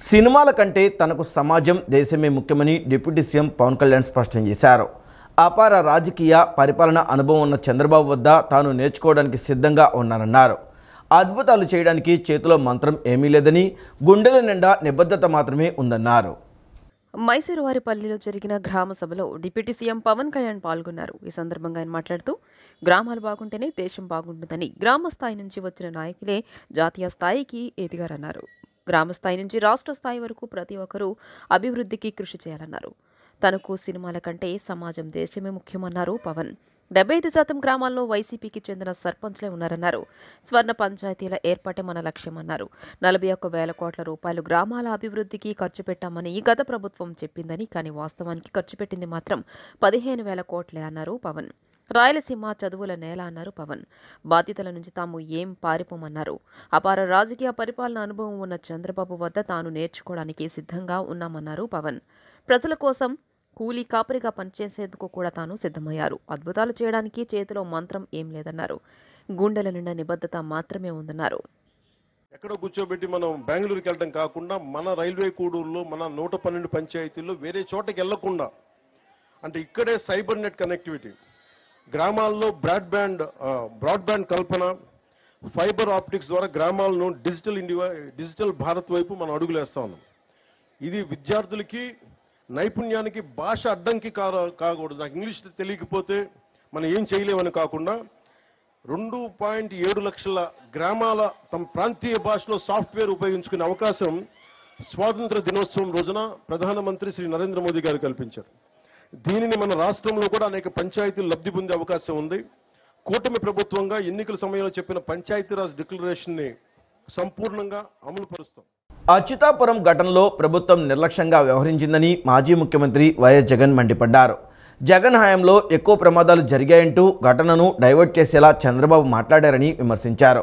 సినిమాల కంటే తనకు సమాజం దేశమే ముఖ్యమని డిప్యూటీ సీఎం పవన్ కళ్యాణ్ స్పష్టం చేశారు. అపార రాజకీయ పరిపాలన అనుభవం ఉన్న చంద్రబాబు వద్ద తాను నేర్చుకోవడానికి సిద్ధంగా ఉన్నానన్నారు. అద్భుతాలు చేయడానికి చేతిలో మంత్రం ఏమీ లేదని, గుండెల నిండా నిబద్ధత మాత్రమే ఉందన్నారు. మైసూరువారిపల్లిలో జరిగిన గ్రామ సభలో డిప్యూటీ సీఎం పవన్ కళ్యాణ్ పాల్గొన్నారు. ఈ సందర్భంగా ఆయన మాట్లాడుతూ గ్రామాలు బాగుంటేనే దేశం బాగుంటుందని, గ్రామ స్థాయి నుంచి వచ్చిన నాయకులే జాతీయ స్థాయికి ఎదిగారన్నారు. గ్రామ స్థాయి నుంచి రాష్ట్ర స్థాయి వరకు ప్రతి ఒక్కరూ అభివృద్ధికి కృషి చేయాలన్నారు. తనకు సినిమాల కంటే సమాజం దేశమే ముఖ్యమన్నారు పవన్. 75% గ్రామాల్లో వైసీపీకి చెందిన సర్పంచ్లే ఉన్నారన్నారు. స్వర్ణ పంచాయతీల ఏర్పాటే మన లక్ష్యమన్నారు. 41,000 కోట్ల రూపాయలు గ్రామాల అభివృద్ధికి ఖర్చు పెట్టామని గత ప్రభుత్వం చెప్పిందని, కానీ వాస్తవానికి ఖర్చు పెట్టింది మాత్రం 15,000 కోట్లే అన్నారు పవన్. రాయలసీమ చదువుల నేల అన్నారు పవన్. బాధ్యతల నుంచి తాము ఏం పారిపోమన్నారు. అపార రాజకీయ పరిపాలన అనుభవం ఉన్న చంద్రబాబు వద్ద తాను నేర్చుకోవడానికి సిద్ధంగా ఉన్నామన్నారు పవన్. ప్రజల కోసం కూలీ కాపరిగా పనిచేసేందుకు కూడా తాను సిద్ధమయ్యారు. అద్భుతాలు చేయడానికి చేతిలో మంత్రం ఏం లేదన్నారు. గుండెల నిండా నిబద్ధత మాత్రమే ఉందన్నారు. ఎక్కడో కూర్చోబెట్టి మనం బెంగళూరుకి వెళ్ళడం కాకుండా మన రైల్వే కూడూరులో మన 112 పంచాయతీల్లో వేరే చోటకి వెళ్లకుండా, అంటే ఇక్కడే సైబర్ నెట్ కనెక్టివిటీ, గ్రామాల్లో బ్రాడ్బ్యాండ్ కల్పన, ఫైబర్ ఆప్టిక్స్ ద్వారా గ్రామాలను డిజిటల్ భారత్ వైపు మనం అడుగులేస్తా ఉన్నాం. ఇది విద్యార్థులకి నైపుణ్యానికి భాష అడ్డంకి కాకూడదు. నాకు ఇంగ్లీష్ తెలియకపోతే మనం ఏం చేయలేమని కాకుండా 2.7 లక్షల గ్రామాల తమ ప్రాంతీయ భాషలో సాఫ్ట్వేర్ ఉపయోగించుకునే అవకాశం స్వాతంత్ర దినోత్సవం రోజున ప్రధానమంత్రి శ్రీ నరేంద్ర మోదీ గారు కల్పించారు. దీనిని మన రాష్ట్రంలో కూడా అనేక పంచాయతీలు లబ్ధి పొందే అవకాశం ఉంది. కూటమి ప్రభుత్వంగా ఎన్నికల సమయంలో చెప్పిన పంచాయతీరాజ్ డిక్లరేషన్ ని సంపూర్ణంగా అమలు పరుస్తాం. అచ్యుతాపురం ఘటనలో ప్రభుత్వం నిర్లక్ష్యంగా వ్యవహరించిందని మాజీ ముఖ్యమంత్రి వైఎస్ జగన్ మండిపడ్డారు. జగన్ హయాంలో ఎక్కువ ప్రమాదాలు జరిగాయంటూ ఘటనను డైవర్ట్ చేసేలా చంద్రబాబు మాట్లాడారని విమర్శించారు.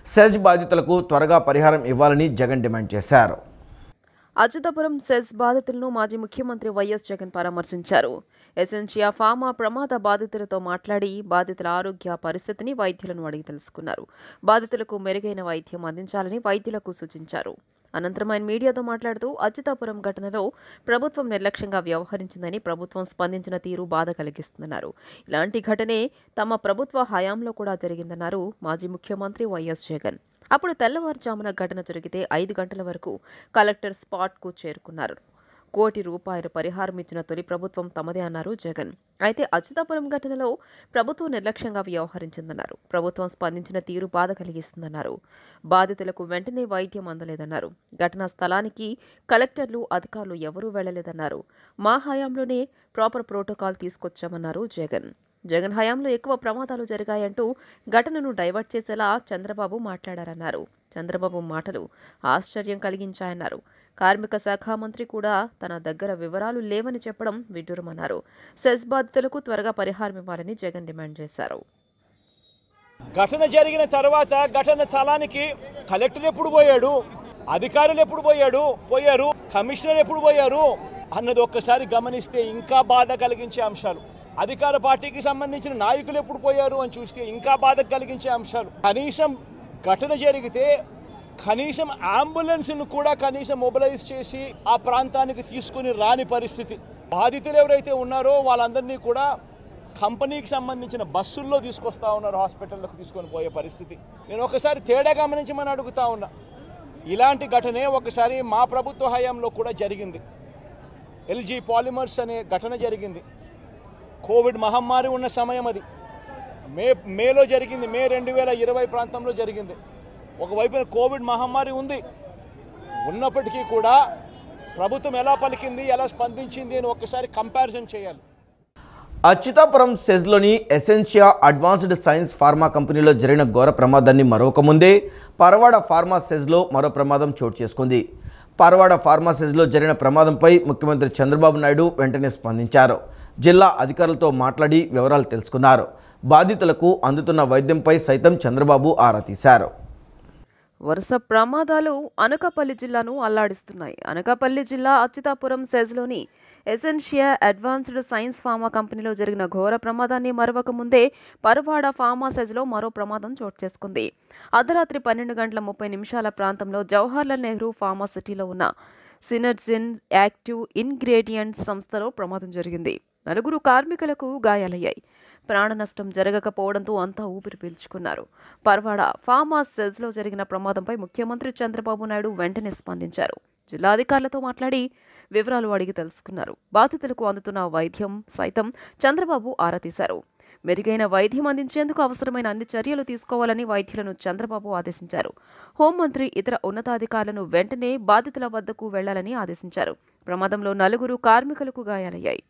సెజ్ బాధితులకు త్వరగా పరిహారం ఇవ్వాలని జగన్ డిమాండ్ చేశారు. అచ్యుతాపురం సెజ్ బాధితులను మాజీ ముఖ్యమంత్రి వైఎస్ జగన్ పరామర్శించారు. ఎసెన్షియా ఫార్మా ప్రమాద బాధితులతో మాట్లాడి బాధితుల ఆరోగ్య పరిస్థితిని వైద్యులను అడిగి తెలుసుకున్నారు. బాధితులకు మెరుగైన వైద్యం అందించాలని వైద్యులకు సూచించారు. అనంతరం ఆయన మీడియాతో మాట్లాడుతూ అచ్యుతాపురం ఘటనలో ప్రభుత్వం నిర్లక్ష్యంగా వ్యవహరించిందని, ప్రభుత్వం స్పందించిన తీరు బాధ కలిగిస్తుందన్నారు. ఇలాంటి ఘటనే తమ ప్రభుత్వ హయాంలో కూడా జరిగిందన్నారు మాజీ ముఖ్యమంత్రి వైఎస్ జగన్. అప్పుడు తెల్లవారుజామున ఘటన జరిగితే 5 గంటల వరకు కలెక్టర్ స్పాట్కు చేరుకున్నారు. ₹1 కోటి పరిహారం ఇచ్చిన తొలి ప్రభుత్వం తమదే అన్నారు జగన్. అయితే అచ్యుతాపురం ఘటనలో ప్రభుత్వం నిర్లక్ష్యంగా వ్యవహరించిందన్నారు. ప్రభుత్వం స్పందించిన తీరు బాధ కలిగిస్తుందన్నారు. బాధితులకు వెంటనే వైద్యం అందలేదన్నారు. ఘటనా స్థలానికి కలెక్టర్లు, అధికారులు ఎవరూ వెళ్లలేదన్నారు. మా హయాంలోనే ప్రాపర్ ప్రోటోకాల్ తీసుకొచ్చామన్నారు జగన్. జగన్ హయాంలో ఎక్కువ ప్రమాదాలు జరిగాయంటూ ఘటనను డైవర్ట్ చేసేలా చంద్రబాబు మాట్లాడారన్నారు. చంద్రబాబు మాటలు ఆశ్చర్యం కలిగించాయన్నారు. కార్మిక శాఖ మంత్రి కూడా తన దగ్గర వివరాలు లేవని చెప్పడం విడ్డూరమన్నారు. సెస్ బాధితులకు త్వరగా పరిహారం ఇవ్వాలని జగన్ డిమాండ్ చేశారు. ఘటన జరిగిన తర్వాత ఘటన స్థలానికి కలెక్టర్ ఎప్పుడు పోయాడు, అధికారులు ఎప్పుడు పోయారు, కమిషనర్ ఎప్పుడు పోయారు అన్నది ఒక్కసారి గమనిస్తే ఇంకా బాధ కలిగించే అంశాలు. అధికార పార్టీకి సంబంధించిన నాయకులు ఎప్పుడు పోయారు అని చూస్తే ఇంకా బాధ కలిగించే అంశాలు. కనీసం ఘటన జరిగితే కనీసం అంబులెన్స్ను కూడా కనీసం మొబిలైజ్ చేసి ఆ ప్రాంతానికి తీసుకుని రాని పరిస్థితి. బాధితులు ఎవరైతే ఉన్నారో వాళ్ళందరినీ కూడా కంపెనీకి సంబంధించిన బస్సుల్లో తీసుకొస్తా ఉన్నారు, హాస్పిటల్లోకి తీసుకొని పోయే పరిస్థితి. నేను ఒకసారి తేడా గమనించమని అడుగుతా ఉన్నా. ఇలాంటి ఘటనే ఒకసారి మా ప్రభుత్వ హయాంలో కూడా జరిగింది. ఎల్జీ పాలిమర్స్ అనే ఘటన జరిగింది. కోవిడ్ మహమ్మారి ఉన్న సమయం అది. మేలో జరిగింది. మే 2020 ప్రాంతంలో జరిగింది. ఒకవైపున కోవిడ్ మహమ్మారి ఉంది. ఉన్నప్పటికీ కూడా ప్రభుత్వం ఎలా పలికింది, ఎలా స్పందించింది అని ఒక్కసారి కంపారిజన్ చేయాలి. అచ్యుతాపురం సెజ్లోని ఎసెన్షియా అడ్వాన్స్డ్ సైన్స్ ఫార్మా కంపెనీలో జరిగిన ఘోర ప్రమాదాన్ని మరొక ముందే పరవాడ ఫార్మా సెజ్లో మరో ప్రమాదం చోటు చేసుకుంది. పరవాడ ఫార్మా సెజ్లో జరిగిన ప్రమాదంపై ముఖ్యమంత్రి చంద్రబాబు నాయుడు వెంటనే స్పందించారు. జిల్లా అధికారులతో మాట్లాడి వివరాలు తెలుసుకున్నారు. బాధితులకు అందుతున్న వైద్యంపై సైతం చంద్రబాబు ఆరా తీశారు. వరుస ప్రమాదాలు అనకాపల్లి జిల్లాను అల్లాడిస్తున్నాయి. అనకాపల్లి జిల్లా అచ్యుతాపురం సెజ్లోని ఎసెన్షియా అడ్వాన్స్డ్ సైన్స్ ఫార్మా కంపెనీలో జరిగిన ఘోర ప్రమాదాన్ని మరవక ముందే పరవాడ ఫార్మా సెజ్లో మరో ప్రమాదం చోటు చేసుకుంది. అర్ధరాత్రి 12:30 ప్రాంతంలో జవహర్లాల్ నెహ్రూ ఫార్మాసిటీలో ఉన్న సినర్జిన్ యాక్టివ్ ఇంగ్రీడియంట్స్ సంస్థలో ప్రమాదం జరిగింది. 4 కార్మికులకు గాయాలయ్యాయి. ప్రాణ నష్టం జరగకపోవడంతో అంతా ఊపిరి పీల్చుకున్నారు. పర్వాడ ఫార్మా సెల్స్లో జరిగిన ప్రమాదంపై ముఖ్యమంత్రి చంద్రబాబు నాయుడు వెంటనే స్పందించారు. జిల్లా అధికారులతో మాట్లాడి వివరాలు అడిగి తెలుసుకున్నారు. బాధితులకు అందుతున్న వైద్యం సైతం చంద్రబాబు ఆరా తీశారు. మెరుగైన వైద్యం అందించేందుకు అవసరమైన అన్ని చర్యలు తీసుకోవాలని వైద్యులను చంద్రబాబు ఆదేశించారు. హోంమంత్రి ఇతర ఉన్నతాధికారులను వెంటనే బాధితుల వద్దకు వెళ్లాలని ఆదేశించారు. ప్రమాదంలో 4 కార్మికులకు గాయాలయ్యాయి.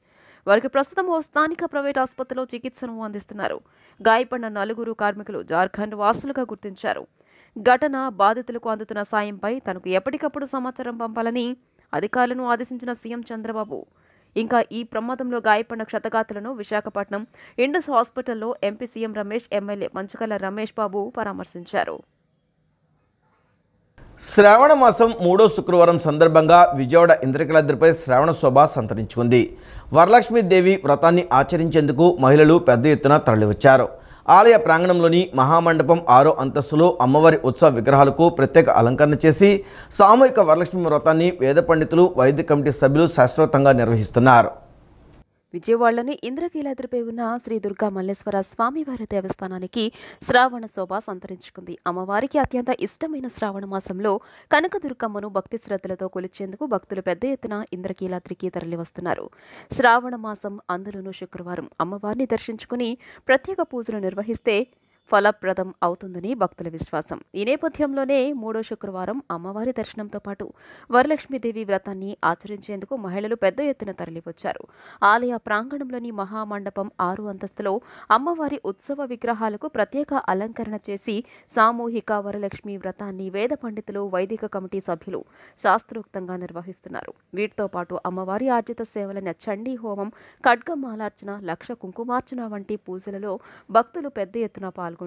వారికి ప్రస్తుతం ఓ స్థానిక ప్రైవేట్ ఆసుపత్రిలో చికిత్సను అందిస్తున్నారు. గాయపడిన 4 కార్మికులు జార్ఖండ్ వాసులుగా గుర్తించారు. ఘటన బాధితులకు అందుతున్న సాయంపై తనకు ఎప్పటికప్పుడు సమాచారం పంపాలని అధికారులను ఆదేశించిన సీఎం చంద్రబాబు ఇంకా ఈ ప్రమాదంలో గాయపడిన క్షతగాతులను విశాఖపట్నం ఇండస్ హాస్పిటల్లో MP CM Ramesh, MLA Manchukalla Ramesh Babu పరామర్శించారు. శ్రావణ మాసం 3వ శుక్రవారం సందర్భంగా విజయవాడ ఇంద్రకీలాద్రిపై శ్రావణ శోభ సంతరించుకుంది. వరలక్ష్మీదేవి వ్రతాన్ని ఆచరించేందుకు మహిళలు పెద్ద ఎత్తున తరలివచ్చారు. ఆలయ ప్రాంగణంలోని మహామండపం 6వ అంతస్తులో అమ్మవారి ఉత్సవ విగ్రహాలకు ప్రత్యేక అలంకరణ చేసి సామూహిక వరలక్ష్మి వ్రతాన్ని వేద పండితులు, వైద్య కమిటీ సభ్యులు శాస్త్రోక్తంగా నిర్వహిస్తున్నారు. విజయవాడలోని ఇంద్రకీలాద్రిపై ఉన్న శ్రీ దుర్గా మల్లేశ్వర స్వామివారి దేవస్థానానికి శ్రావణ శోభ సంతరించుకుంది. అమ్మవారికి అత్యంత ఇష్టమైన శ్రావణ మాసంలో కనకదుర్గమ్మను భక్తి శ్రద్ధలతో కొలిచేందుకు భక్తులు పెద్ద ఎత్తున ఇంద్రకీలాద్రికి తరలివస్తున్నారు. శ్రావణ మాసం అందులోనూ శుక్రవారం అమ్మవారిని దర్శించుకుని ప్రత్యేక పూజలు నిర్వహిస్తే ఫలప్రదం అవుతుందని భక్తుల విశ్వాసం. ఈ నేపథ్యంలోనే 3వ శుక్రవారం అమ్మవారి దర్శనంతో పాటు వరలక్ష్మీదేవి వ్రతాన్ని ఆచరించేందుకు మహిళలు పెద్ద ఎత్తున తరలివచ్చారు. ఆలయ ప్రాంగణంలోని మహామండపం 6వ అంతస్తులో అమ్మవారి ఉత్సవ విగ్రహాలకు ప్రత్యేక అలంకరణ చేసి సామూహిక వరలక్ష్మి వ్రతాన్ని వేద పండితులు, వైదిక కమిటీ సభ్యులు శాస్త్రోక్తంగా నిర్వహిస్తున్నారు. వీటితో పాటు అమ్మవారి ఆర్జిత సేవలైన చండీ హోమం, ఖడ్గమాలార్చన, లక్ష కుంకుమార్చన వంటి పూజలలో భక్తులు పెద్ద ఎత్తున పాల్గొంటున్నారు.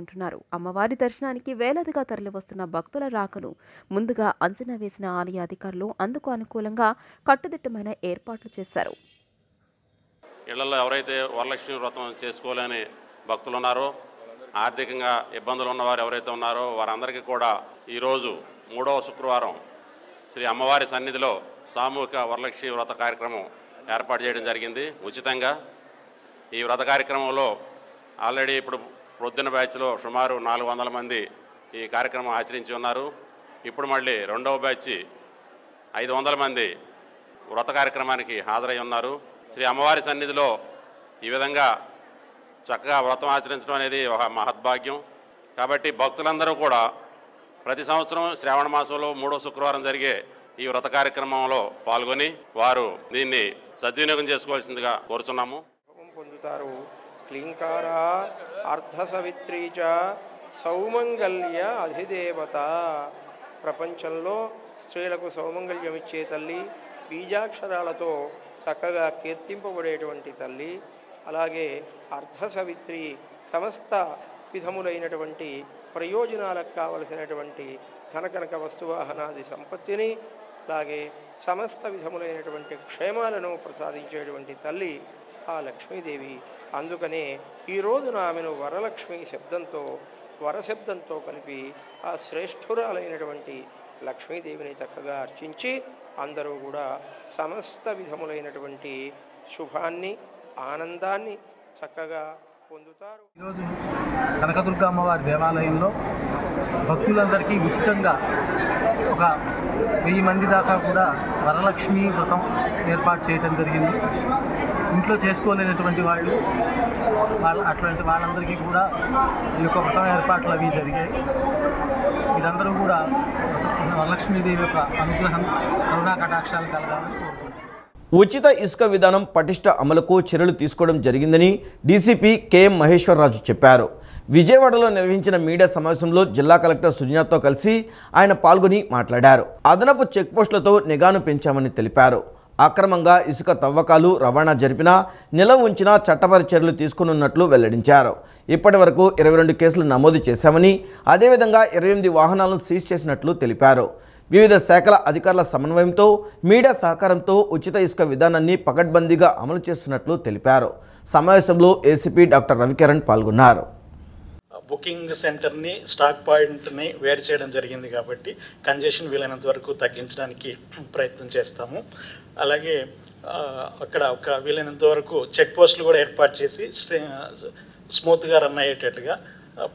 అమ్మవారి దర్శనానికి వేలాదిగా తరలివస్తున్న భక్తుల రాకను ముందుగా అంచనా వేసిన ఆలయ అధికారులు అందుకు అనుకూలంగా కట్టుదిట్టమైన ఏర్పాట్లు చేశారు. ఇళ్లలో ఎవరైతే వరలక్ష్మి వ్రతం చేసుకోలేని భక్తులు ఉన్నారో, ఆర్థికంగా ఇబ్బందులు ఉన్నవారు ఎవరైతే ఉన్నారో వారందరికీ కూడా ఈరోజు 3వ శుక్రవారం శ్రీ అమ్మవారి సన్నిధిలో సామూహిక వరలక్ష్మి వ్రత కార్యక్రమం ఏర్పాటు చేయడం జరిగింది ఉచితంగా. ఈ వ్రత కార్యక్రమంలో ఆల్రెడీ ఇప్పుడు ప్రొద్దున బ్యాచ్లో సుమారు 400 మంది ఈ కార్యక్రమం ఆచరించి ఉన్నారు. ఇప్పుడు మళ్ళీ 2వ బ్యాచ్ 500 మంది వ్రత కార్యక్రమానికి హాజరై ఉన్నారు. శ్రీ అమ్మవారి సన్నిధిలో ఈ విధంగా చక్కగా వ్రతం ఆచరించడం అనేది ఒక మహద్భాగ్యం. కాబట్టి భక్తులందరూ కూడా ప్రతి సంవత్సరం శ్రావణ మాసంలో 3వ శుక్రవారం జరిగే ఈ వ్రత కార్యక్రమంలో పాల్గొని వారు దీన్ని సద్వినియోగం చేసుకోవాల్సిందిగా కోరుతున్నాము. పొందుతారు. క్లీంకార అర్ధసవిత్రీ చ సౌమంగళ్య అధిదేవత. ప్రపంచంలో స్త్రీలకు సౌమంగళ్యం ఇచ్చే తల్లి, బీజాక్షరాలతో చక్కగా కీర్తింపబడేటువంటి తల్లి. అలాగే అర్ధసవిత్రి సమస్త విధములైనటువంటి ప్రయోజనాలకు కావలసినటువంటి ధనకనక వస్తువాహనాది సంపత్తిని, అలాగే సమస్త విధములైనటువంటి క్షేమాలను ప్రసాదించేటువంటి తల్లి ఆ లక్ష్మీదేవి. అందుకనే ఈ రోజున ఆమెను వరలక్ష్మి శబ్దంతో, వరశబ్దంతో కలిపి ఆ శ్రేష్ఠురాలైనటువంటి లక్ష్మీదేవిని చక్కగా అర్చించి అందరూ కూడా సమస్త విధములైనటువంటి శుభాన్ని, ఆనందాన్ని చక్కగా పొందుతారు. ఈరోజు కనకదుర్గ అమ్మవారి దేవాలయంలో భక్తులందరికీ ఉచితంగా ఒక 1000 మంది దాకా కూడా వరలక్ష్మి వ్రతం ఏర్పాటు చేయడం జరిగింది. ఇంట్లో చేసుకోలేనటువంటి అట్లాంటి వాళ్ళందరికీ కూడా ఈ యొక్క వ్రతం ఏర్పాట్లు అవి జరిగాయి. మీరందరూ కూడా వరలక్ష్మీదేవి యొక్క అనుగ్రహం, కరుణా కటాక్షాలు కలగాలని కోరుకుంటున్నాను. ఉచిత ఇసుక విధానం పటిష్ట అమలుకు చర్యలు తీసుకోవడం జరిగిందని డీసీపీ కేఎం మహేశ్వరరాజు చెప్పారు. విజయవాడలో నిర్వహించిన మీడియా సమావేశంలో జిల్లా కలెక్టర్ సుజనాతో కలిసి ఆయన పాల్గొని మాట్లాడారు. అదనపు చెక్పోస్టులతో నిఘాను పెంచామని తెలిపారు. అక్రమంగా ఇసుక తవ్వకాలు రవాణా జరిపినా నిలవ ఉంచినా చట్టపరి చర్యలు తీసుకున్నట్లు వెల్లడించారు. ఇప్పటి వరకు 22 కేసులు నమోదు చేశామని, అదేవిధంగా 28 వాహనాలను సీజ్ చేసినట్లు తెలిపారు. వివిధ శాఖల అధికారుల సమన్వయంతో మీడియా సహకారంతో ఉచిత ఇసుక విధానాన్ని పకడ్బందీగా అమలు చేస్తున్నట్లు తెలిపారు. సమావేశంలో ఏసీపీ డాక్టర్ రవికిరణ్ పాల్గొన్నారు. బుకింగ్ సెంటర్ని స్టాక్ పాయింట్ని వేరు చేయడం జరిగింది కాబట్టి కంజెషన్ వీలైనంత వరకు తగ్గించడానికి ప్రయత్నం చేస్తాము. అలాగే అక్కడ ఒక వీలైనంత వరకు చెక్ పోస్టులు కూడా ఏర్పాటు చేసి స్మూత్గా రన్ అయ్యేటట్టుగా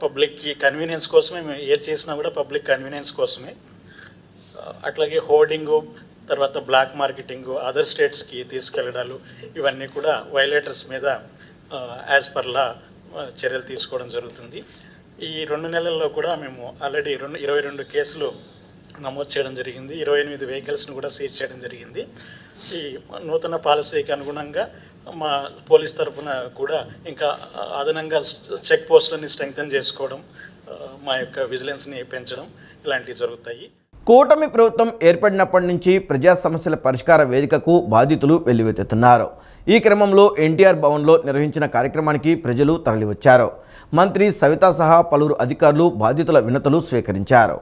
పబ్లిక్కి కన్వీనియన్స్ కోసమే మేము ఏది చేసినా కూడా పబ్లిక్ కన్వీనియన్స్ కోసమే. అట్లాగే హోర్డింగు, తర్వాత బ్లాక్ మార్కెటింగు, అదర్ స్టేట్స్కి తీసుకెళ్ళడాలు ఇవన్నీ కూడా వైలేటర్స్ మీద యాజ్ పర్ లా చర్యలు తీసుకోవడం జరుగుతుంది. ఈ 2 నెలల్లో కూడా మేము ఆల్రెడీ 22 కేసులు నమోదు చేయడం జరిగింది. 28 వెహికల్స్ను కూడా సీజ్ చేయడం జరిగింది. ఈ నూతన పాలసీకి అనుగుణంగా మా పోలీస్ తరఫున కూడా ఇంకా అదనంగా చెక్ పోస్టులని స్ట్రెంగ్తన్ చేసుకోవడం, మా యొక్క విజిలెన్స్ని పెంచడం ఇలాంటివి జరుగుతాయి. కూటమి ప్రభుత్వం ఏర్పడినప్పటి నుంచి ప్రజా సమస్యల పరిష్కార వేదికకు బాధితులు వెల్లువెత్తుతున్నారు. ఈ క్రమంలో ఎన్టీఆర్ భవన్లో నిర్వహించిన కార్యక్రమానికి ప్రజలు తరలివచ్చారు. మంత్రి సవితా సహా పలువురు అధికారులు బాధితుల వినతులు స్వీకరించారు.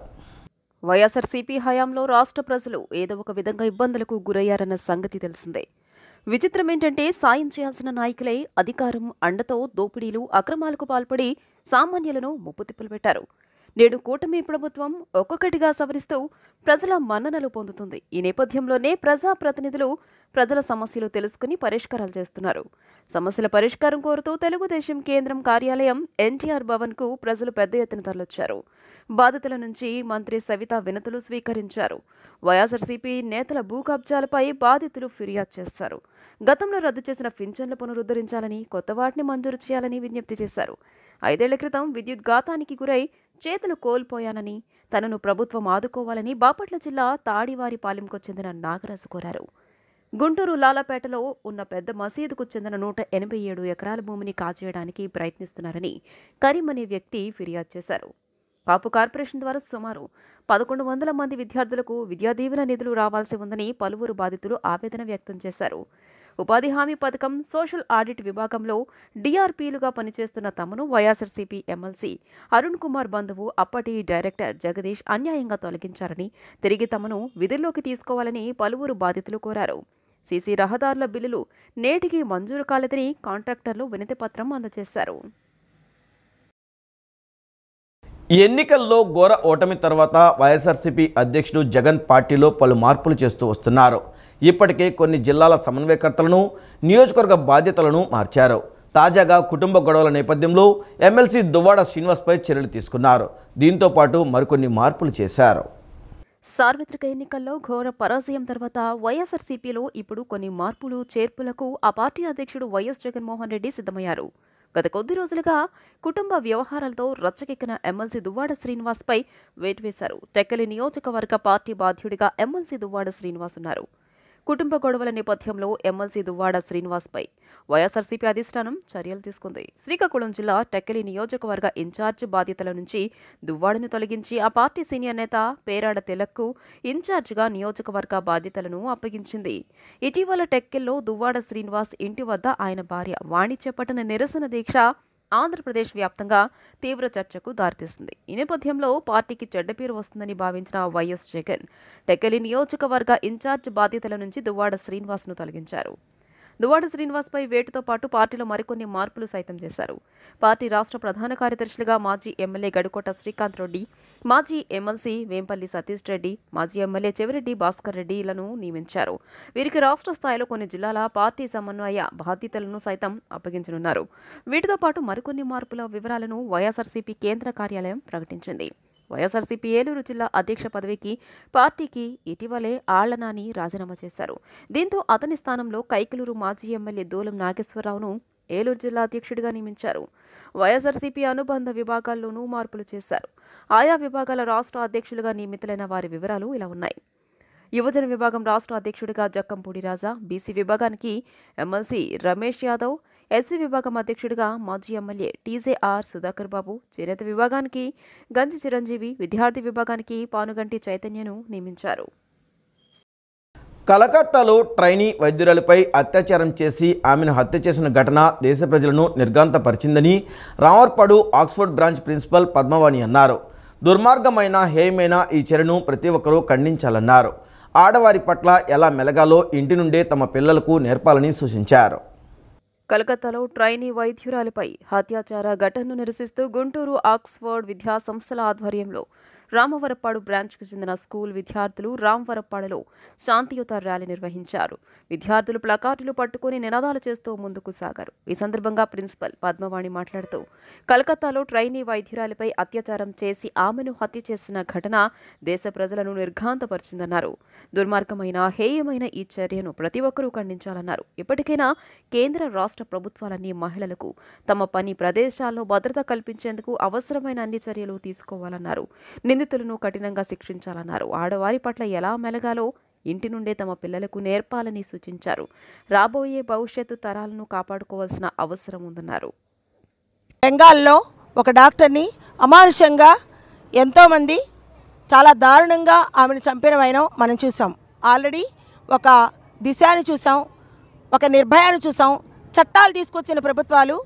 వైఎస్ఆర్సీపీ హయాంలో రాష్ట్ర ప్రజలు ఏదో ఒక విధంగా ఇబ్బందులకు గురయ్యారన్న సంగతి తెలిసిందే. విచిత్రం ఏంటంటే సాయం చేయాల్సిన నాయకులే అధికారం అండతో దోపిడీలు, అక్రమాలకు పాల్పడి సామాన్యులను ముప్పుతిప్పలు పెట్టారు. నేడు కూటమి ప్రభుత్వం ఒక్కొక్కటిగా సవరిస్తూ ప్రజల మన్ననలు పొందుతుంది. ఈ నేపథ్యంలోనే ప్రజాప్రతినిధులు ప్రజల సమస్యలు తెలుసుకుని పరిష్కారాలు చేస్తున్నారు. సమస్యల పరిష్కారం కోరుతూ తెలుగుదేశం కేంద్రం కార్యాలయం ఎన్టీఆర్ భవన్కు ప్రజలు పెద్ద ఎత్తున తరలివచ్చారు. బాధితుల నుంచి మంత్రి సవిత వినతులు స్వీకరించారు. వైఎస్ఆర్సీపీ నేతల భూ కబ్జాలపై బాధితులు ఫిర్యాదు చేశారు. గతంలో రద్దు చేసిన పింఛన్లు పునరుద్ధరించాలని, కొత్త వాటిని మంజూరు చేయాలని విజ్ఞప్తి చేశారు. 5 ఏళ్ల క్రితం విద్యుత్ ఘాతానికి గురై చేతులు కోల్పోయానని, తనను ప్రభుత్వం ఆదుకోవాలని బాపట్ల జిల్లా తాడివారిపాలెంకు చెందిన నాగరాజు కోరారు. గుంటూరు లాలాపేటలో ఉన్న పెద్ద మసీదుకు చెందిన 187 ఎకరాల భూమిని కాజేయడానికి ప్రయత్నిస్తున్నారని కరీం అనే వ్యక్తి ఫిర్యాదు చేశారు. కాపు కార్పొరేషన్ ద్వారా సుమారు 1100 మంది విద్యార్థులకు విద్యా దీవెన నిధులు రావాల్సి ఉందని పలువురు బాధితులు ఆవేదన వ్యక్తం చేశారు. ఉపాధి హామీ పథకం, సోషల్ ఆడిట్ విభాగంలో డీఆర్పీలుగా పనిచేస్తున్న తమను వైఎస్ఆర్సీపీ ఎమ్మెల్సీ అరుణ్ కుమార్ బంధువు అప్పటి డైరెక్టర్ జగదీష్ అన్యాయంగా తొలగించారని, తిరిగి తమను విధుల్లోకి తీసుకోవాలని పలువురు బాధితులు కోరారు. సీసీ రహదారుల బిల్లులు నేటికి మంజూరు కాలేదని కాంట్రాక్టర్లు వినతిపత్రం అందజేశారు. ఎన్నికల్లో ఘోర ఓటమి తర్వాత వైఎస్ఆర్సీపీ అధ్యక్షుడు జగన్ పార్టీలో పలు మార్పులు చేస్తూ వస్తున్నారు. ఇప్పటికే కొన్ని జిల్లాల సమన్వయకర్తలను, నియోజకవర్గ బాధ్యతలను మార్చారు. తాజాగా కుటుంబ గొడవల నేపథ్యంలో ఎమ్మెల్సీ దువ్వాడ శ్రీనివాస్పై చర్యలు తీసుకున్నారు. దీంతో పాటు మరికొన్ని మార్పులు చేశారు. సార్వత్రిక ఎన్నికల్లో ఘోర పరాజయం తర్వాత వైఎస్ఆర్సీపీలో ఇప్పుడు కొన్ని మార్పులు చేర్పులకు ఆ పార్టీ అధ్యక్షుడు వైఎస్ జగన్మోహన్ రెడ్డి సిద్ధమయ్యారు. గత కొద్ది రోజులుగా కుటుంబ వ్యవహారాలతో రచ్చకెక్కిన ఎమ్మెల్సీ దువ్వాడ శ్రీనివాస్పై వేటు వేశారు. టెక్కలి నియోజకవర్గ పార్టీ బాధ్యుడిగా ఎమ్మెల్సీ దువ్వాడ శ్రీనివాస్ ఉన్నారు. కుటుంబ గొడవల నేపథ్యంలో ఎమ్మెల్సీ దువ్వాడ శ్రీనివాస్పై వైఎస్ఆర్సీపీ అధిష్టానం చర్యలు తీసుకుంది. శ్రీకాకుళం జిల్లా టెక్కలి నియోజకవర్గ ఇన్ఛార్జ్ బాధ్యతల నుంచి దువ్వాడను తొలగించి ఆ పార్టీ సీనియర్ నేత పేరాడ తిలక్కు ఇన్ఛార్జిగా నియోజకవర్గ బాధ్యతలను అప్పగించింది. ఇటీవల టెక్కెల్లో దువ్వాడ శ్రీనివాస్ ఇంటి వద్ద ఆయన భార్య వాణి చేపట్టిన నిరసన దీక్ష ఆంధ్రప్రదేశ్ వ్యాప్తంగా తీవ్ర చర్చకు దారితీస్తుంది. ఈ నేపథ్యంలో పార్టీకి చెడ్డ పేరు వస్తుందని భావించిన వైఎస్ జగన్ టెక్కలి నియోజకవర్గ ఇన్ఛార్జ్ బాధ్యతల నుంచి దువ్వాడ శ్రీనివాస్ను తొలగించారు. దువ్వాడ శ్రీనివాస్పై వేటుతో పాటు పార్టీలో మరికొన్ని మార్పులు సైతం చేశారు. పార్టీ రాష్ట్ర ప్రధాన కార్యదర్శులుగా మాజీ ఎమ్మెల్యే గడికోట శ్రీకాంత్ రెడ్డి, మాజీ ఎమ్మెల్సీ వేంపల్లి సతీష్ రెడ్డి, మాజీ ఎమ్మెల్యే చెవిరెడ్డి భాస్కర్ రెడ్డిలను నియమించారు. వీరికి రాష్ట్ర స్థాయిలో కొన్ని జిల్లాల పార్టీ సమన్వయ బాధ్యతలను సైతం అప్పగించనున్నారు. వీటితో పాటు మరికొన్ని మార్పుల వివరాలను వైఎస్ఆర్సీపీ కేంద్ర కార్యాలయం ప్రకటించింది. వైఎస్ఆర్సీపీ ఏలూరు జిల్లా అధ్యక్ష పదవికి పార్టీకి ఇటీవలే ఆళ్లనాని రాజీనామా చేశారు. దీంతో అతని స్థానంలో కైకలూరు మాజీ ఎమ్మెల్యే దూలం నాగేశ్వరరావును ఏలూరు జిల్లా అధ్యక్షుడిగా నియమించారు. వైఎస్ఆర్సీపీ అనుబంధ విభాగాల్లోనూ మార్పులు చేశారు. ఆయా విభాగాల రాష్ట్ర అధ్యక్షులుగా నియమితులైన వారి వివరాలు ఇలా ఉన్నాయి. యువజన విభాగం రాష్ట్ర అధ్యక్షుడిగా జక్కంపూడి రాజా, బీసీ విభాగానికి ఎమ్మెల్సీ రమేష్ యాదవ్, ఎస్సీ విభాగం అధ్యక్షుడిగా మాజీ ఎమ్మెల్యే టీజేఆర్ సుధాకర్ బాబు, చేనేత విభాగానికి గంజి చిరంజీవి, విద్యార్థి విభాగానికి పానుగంటి చైతన్యను నియమించారు. కలకత్తాలో ట్రైనీ వైద్యురాలిపై అత్యాచారం చేసి ఆమెను హత్య చేసిన ఘటన దేశ ప్రజలను నిర్ఘాంతపరిచిందని Ramarpadu Oxford branch principal Padmavani అన్నారు. దుర్మార్గమైన హేయమైన ఈ చర్యను ప్రతి ఒక్కరూ ఖండించాలన్నారు. ఆడవారి పట్ల ఎలా మెలగాలో ఇంటి నుండే తమ పిల్లలకు నేర్పాలని సూచించారు. కలకత్తాలో ట్రైనీ వైద్యురాలిపై అత్యాచార ఘటనను నిరసిస్తూ గుంటూరు ఆక్స్ఫర్డ్ విద్యా సంస్థల ఆధ్వర్యంలో రామవరప్పాడు బ్రాంచ్కు చెందిన స్కూల్ విద్యార్థులు రామవరప్పాడులో శాంతియుత ర్యాలీ నిర్వహించారు. విద్యార్థులు ప్లకార్డులు పట్టుకుని నినాదాలు చేస్తూ ముందుకు సాగారు. ఈ సందర్భంగా ప్రిన్సిపల్ పద్మవాణి మాట్లాడుతూ కలకత్తాలో ట్రైనీ వైద్యురాలిపై అత్యాచారం చేసి ఆమెను హత్య చేసిన ఘటన దేశ ప్రజలను నిర్ఘాంతపరిచిందన్నారు. దుర్మార్గమైన హేయమైన ఈ చర్యను ప్రతి ఒక్కరూ ఖండించాలన్నారు. ఇప్పటికైనా కేంద్ర రాష్ట్ర ప్రభుత్వాలన్నీ మహిళలకు తమ పని ప్రదేశాల్లో భద్రత కల్పించేందుకు అవసరమైన అన్ని చర్యలు తీసుకోవాలన్నారు. నిందితులను కఠినంగా శిక్షించాలన్నారు. ఆడవారి పట్ల ఎలా మెలగాలో ఇంటి నుండే తమ పిల్లలకు నేర్పాలని సూచించారు. రాబోయే భవిష్యత్తు తరాలను కాపాడుకోవాల్సిన అవసరం ఉందన్నారు. బెంగాల్లో ఒక డాక్టర్ని అమానుషంగా ఎంతోమంది చాలా దారుణంగా ఆమెను చంపిన వైనం మనం చూసాం. ఆల్రెడీ ఒక దిశాని చూసాం, ఒక నిర్భయాన్ని చూసాం. చట్టాలు తీసుకొచ్చిన ప్రభుత్వాలు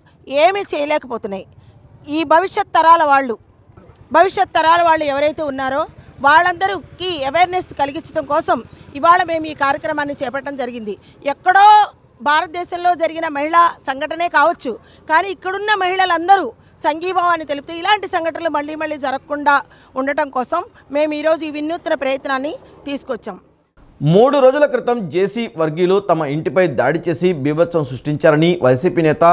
ఏమీ చేయలేకపోతున్నాయి. ఈ భవిష్యత్ తరాల వాళ్ళు ఎవరైతే ఉన్నారో వాళ్ళందరికీ అవేర్నెస్ కలిగించడం కోసం ఇవాళ మేము ఈ కార్యక్రమాన్ని చేపట్టడం జరిగింది. ఎక్కడో భారతదేశంలో జరిగిన మహిళా సంఘటనే కావచ్చు, కానీ ఇక్కడున్న మహిళలందరూ సంఘీభావాన్ని తెలుపుతూ ఇలాంటి సంఘటనలు మళ్ళీ జరగకుండా ఉండటం కోసం మేము ఈరోజు ఈ వినూత్న ప్రయత్నాన్ని తీసుకొచ్చాం. 3 రోజుల క్రితం జేసీ వర్గీయులు తమ ఇంటిపై దాడి చేసి బీభత్సం సృష్టించారని వైసీపీ నేత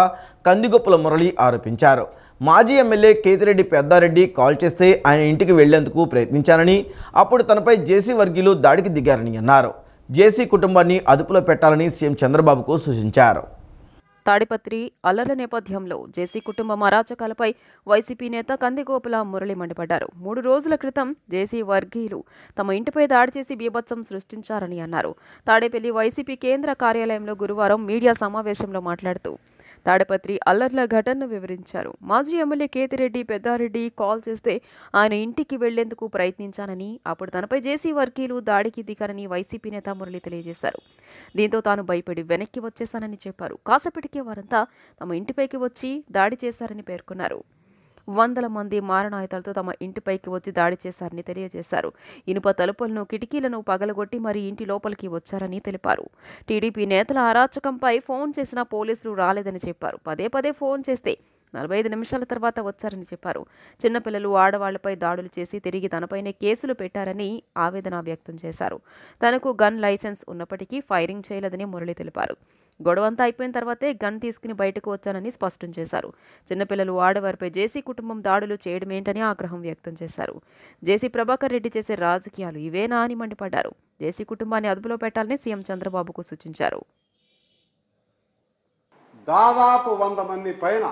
కందిగొప్పుల మురళి ఆరోపించారు. మాజీ ఎమ్మెల్యే కేతిరెడ్డి పెద్దారెడ్డి కాల్ చేస్తే ఆయన ఇంటికి వెళ్లేందుకు ప్రయత్నించారని, అప్పుడు తనపై జేసీ వర్గీయులు దాడికి దిగారని అన్నారు. జేసీ కుటుంబాన్ని అదుపులో పెట్టాలని సీఎం చంద్రబాబుకు సూచించారు. తాడిపత్రి అల్లర్ల నేపథ్యంలో జేసీ కుటుంబం అరాచకాలపై వైసీపీ నేత కందిగోపుల మురళి మండిపడ్డారు. 3 రోజుల క్రితం జేసీ వర్గీయులు తమ ఇంటిపై దాడి చేసి బీభత్సం సృష్టించారని అన్నారు. తాడేపల్లి వైసీపీ కేంద్ర కార్యాలయంలో గురువారం మీడియా సమావేశంలో మాట్లాడుతూ తాడిపత్రి అల్లర్ల ఘటనను వివరించారు. మాజీ ఎమ్మెల్యే కేతిరెడ్డి పెద్దారెడ్డి కాల్ చేస్తే ఆయన ఇంటికి వెళ్లేందుకు ప్రయత్నించానని, అప్పుడు తనపై జేసీ వర్గీయులు దాడికి దిగారని వైసీపీ నేత మురళి తెలియజేశారు. దీంతో తాను భయపడి వెనక్కి వచ్చేశానని చెప్పారు. కాసేపటికే వారంతా తమ ఇంటిపైకి వచ్చి దాడి చేశారని పేర్కొన్నారు. 100 మంది మారణాయుధాలతో తమ ఇంటిపైకి వచ్చి దాడి చేశారని తెలియజేశారు. ఇనుప తలుపులను కిటికీలను పగలగొట్టి మరీ ఇంటి లోపలికి వచ్చారని తెలిపారు. టీడీపీ నేతల అరాచకంపై ఫోన్ చేసినా పోలీసులు రాలేదని చెప్పారు. పదే ఫోన్ చేస్తే 45 నిమిషాల తర్వాత వచ్చారని చెప్పారు. చిన్నపిల్లలు ఆడవాళ్లపై దాడులు చేసి తిరిగి తనపైనే కేసులు పెట్టారని ఆవేదన వ్యక్తం చేశారు. తనకు గన్ లైసెన్స్ ఉన్నప్పటికీ ఫైరింగ్ చేయలేదని మురళి తెలిపారు. గొడవంతా అయిపోయిన తర్వాతే గన్ తీసుకుని బయటకు వచ్చానని స్పష్టం చేశారు. చిన్నపిల్లలు ఆడవారిపై జేసీ కుటుంబం దాడులు చేయడమేంటని ఆగ్రహం వ్యక్తం చేశారు. జేసీ ప్రభాకర్ రెడ్డి చేసే రాజకీయాలు ఇవేనా అని మండిపడ్డారు. జేసీ కుటుంబాన్ని అదుపులో పెట్టాలని సీఎం చంద్రబాబుకు సూచించారు. దాదాపు 100 మంది పైన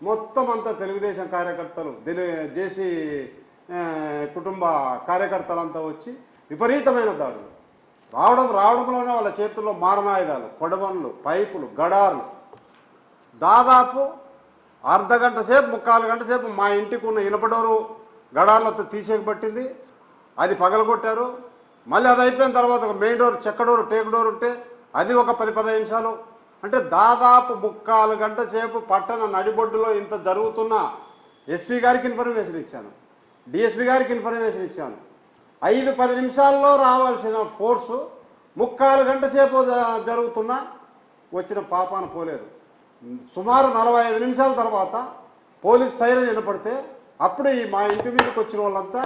మొత్తం అంతా తెలుగుదేశం కార్యకర్తలు, జేసీ కుటుంబ కార్యకర్తలంతా వచ్చి విపరీతమైన దాడులు రావడంలోనే వాళ్ళ చేతుల్లో మారణాయుధాలు, కొడవన్లు, పైపులు, గడార్లు, దాదాపు అర్ధగంట సేపు 3/4 గంట సేపు మా ఇంటికి ఉన్న ఇనపడోరు గడార్లతో తీసేయబట్టింది. అది పగలగొట్టారు. మళ్ళీ అది అయిపోయిన తర్వాత ఒక మెయిన్ డోర్, చెక్క డోర్, టేక్ డోర్ ఉంటే అది ఒక 10-15 నిమిషాలు, అంటే దాదాపు 3/4 గంట సేపు పట్టణ నడిబొడ్డులో ఇంత జరుగుతున్న ఎస్పీ గారికి ఇన్ఫర్మేషన్ ఇచ్చాను, డిఎస్పీ గారికి ఇన్ఫర్మేషన్ ఇచ్చాను. 5-10 నిమిషాల్లో రావాల్సిన ఫోర్సు 3/4 గంట సేపు జరుగుతున్నా వచ్చిన పాపాన పోలేదు. సుమారు 45 నిమిషాల తర్వాత పోలీస్ సైరన్ వినపడితే అప్పుడు మా ఇంటి మీదకి వచ్చిన వాళ్ళంతా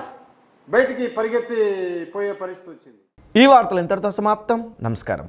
బయటికి పరిగెత్తి పోయే పరిస్థితి వచ్చింది. ఈ వార్తలు ఇంతటితో సమాప్తం. నమస్కారం.